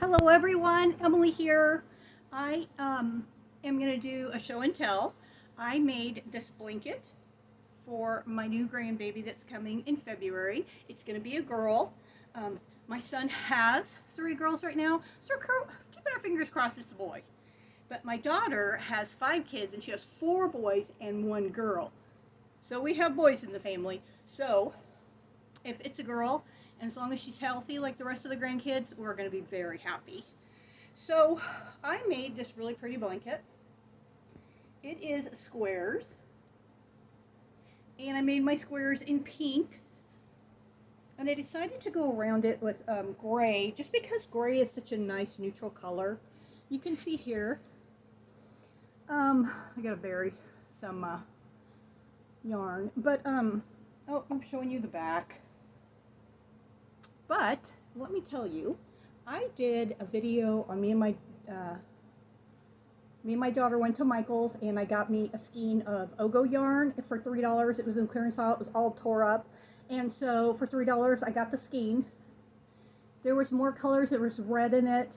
Hello everyone, Emily here. I am going to do a show and tell. I made this blanket for my new grandbaby that's coming in February. It's going to be a girl. Um, my son has 3 girls right now, so we're keeping our fingers crossed it's a boy. But my daughter has 5 kids and she has 4 boys and 1 girl. So we have boys in the family. So if it's a girl, and as long as she's healthy like the rest of the grandkids, we're going to be very happy. So I made this really pretty blanket. It is squares, and I made my squares in pink, and I decided to go around it with gray, just because gray is such a nice neutral color. You can see here, I gotta bury some yarn, but oh, I'm showing you the back. But let me tell you, I did a video on me and my daughter went to Michael's and I got me a skein of Ogo yarn for $3. It was in clearance aisle. It was all tore up. And so for $3 I got the skein. There was more colors. There was red in it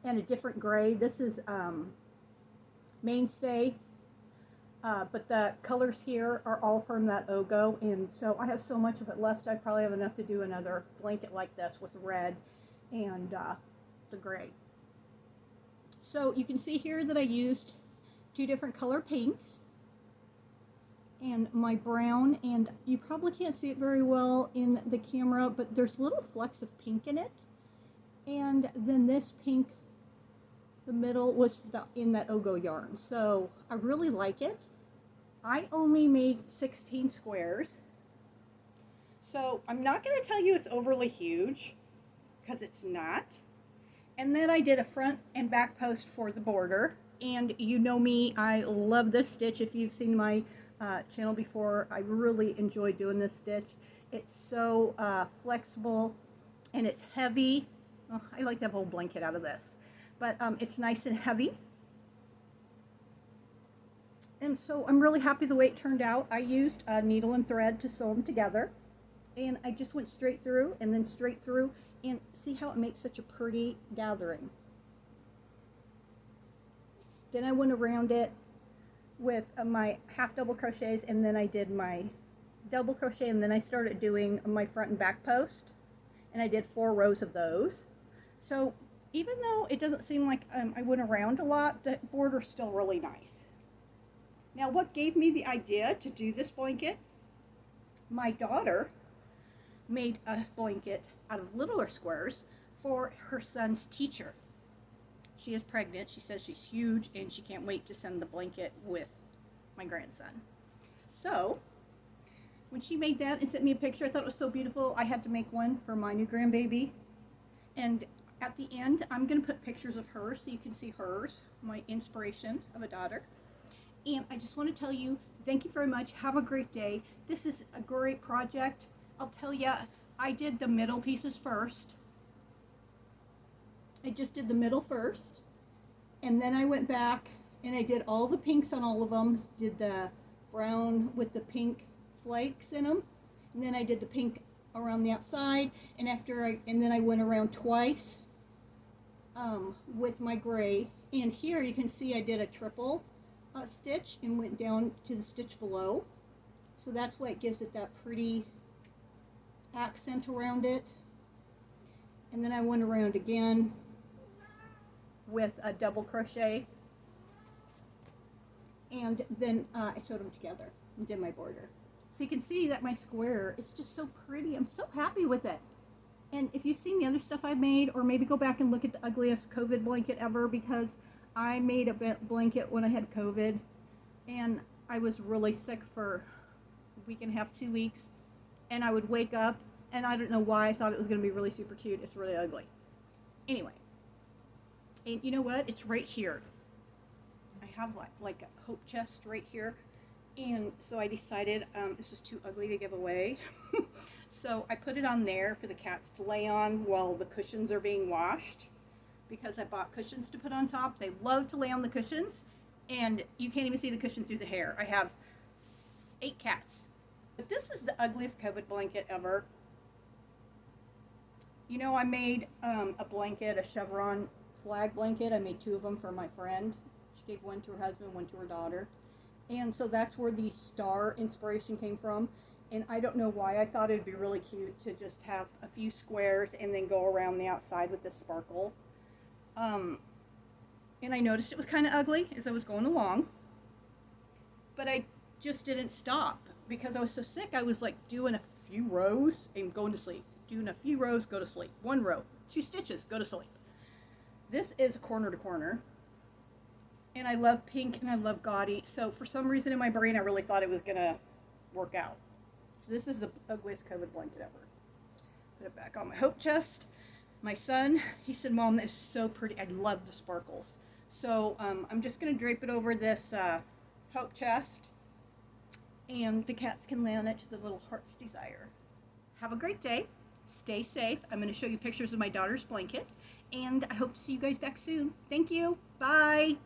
and a different gray. This is Mainstay. But the colors here are all from that Ogo, and so I have so much of it left. I probably have enough to do another blanket like this with red and the gray. So you can see here that I used 2 different color pinks and my brown, and you probably can't see it very well in the camera, but there's little flecks of pink in it. And then this pink, the middle, was in that Ogo yarn. So I really like it. I only made 16 squares, so I'm not going to tell you it's overly huge, because it's not. And then I did a front and back post for the border, and you know me, I love this stitch. If you've seen my channel before, I really enjoy doing this stitch. It's so flexible, and it's heavy. Oh, I like to have a whole blanket out of this, but it's nice and heavy. And so I'm really happy the way it turned out. I used a needle and thread to sew them together. And I just went straight through and then straight through, and see how it makes such a pretty gathering. Then I went around it with my half double crochets, and then I did my double crochet, and then I started doing my front and back post, and I did 4 rows of those. So even though it doesn't seem like I went around a lot, the border's still really nice. Now, what gave me the idea to do this blanket? My daughter made a blanket out of littler squares for her son's teacher. She is pregnant. She says she's huge and she can't wait to send the blanket with my grandson. So when she made that and sent me a picture, I thought it was so beautiful. I had to make one for my new grandbaby. And at the end, I'm going to put pictures of her so you can see hers, my inspiration of a daughter. And I just want to tell you, thank you very much. Have a great day. This is a great project. I'll tell you, I did the middle pieces first. I just did the middle first. And then I went back and I did all the pinks on all of them. Did the brown with the pink flakes in them. And then I did the pink around the outside. And then I went around twice with my gray. And here you can see I did a triple stitch and went down to the stitch below, so that's why it gives it that pretty accent around it. And then I went around again with a double crochet, and then I sewed them together and did my border. So you can see that my square is just so pretty. I'm so happy with it. And if you've seen the other stuff I've made, or maybe go back and look at the ugliest COVID blanket ever, because I made a blanket when I had COVID, and I was really sick for a week and a half, 2 weeks, and I would wake up, and I don't know why I thought it was going to be really super cute. It's really ugly. Anyway, and you know what? It's right here. I have like a hope chest right here, and so I decided this was too ugly to give away. So I put it on there for the cats to lay on while the cushions are being washed, because I bought cushions to put on top. They love to lay on the cushions, and you can't even see the cushion through the hair. I have 8 cats. But this is the ugliest COVID blanket ever. You know, I made a blanket, a chevron flag blanket. I made 2 of them for my friend. She gave one to her husband, one to her daughter. And so that's where the star inspiration came from. And I don't know why I thought it'd be really cute to just have a few squares and then go around the outside with the sparkle. And I noticed it was kind of ugly as I was going along. But I just didn't stop because I was so sick. I was like doing a few rows and going to sleep. Doing a few rows, go to sleep. 1 row, 2 stitches, go to sleep. This is corner to corner. And I love pink and I love gaudy. So for some reason in my brain, I really thought it was going to work out. So this is the ugliest COVID blanket ever. Put it back on my hope chest. My son, he said, Mom, that is so pretty. I love the sparkles. So I'm just going to drape it over this hope chest. And the cats can lay on it to the little heart's desire. Have a great day. Stay safe. I'm going to show you pictures of my daughter's blanket. And I hope to see you guys back soon. Thank you. Bye.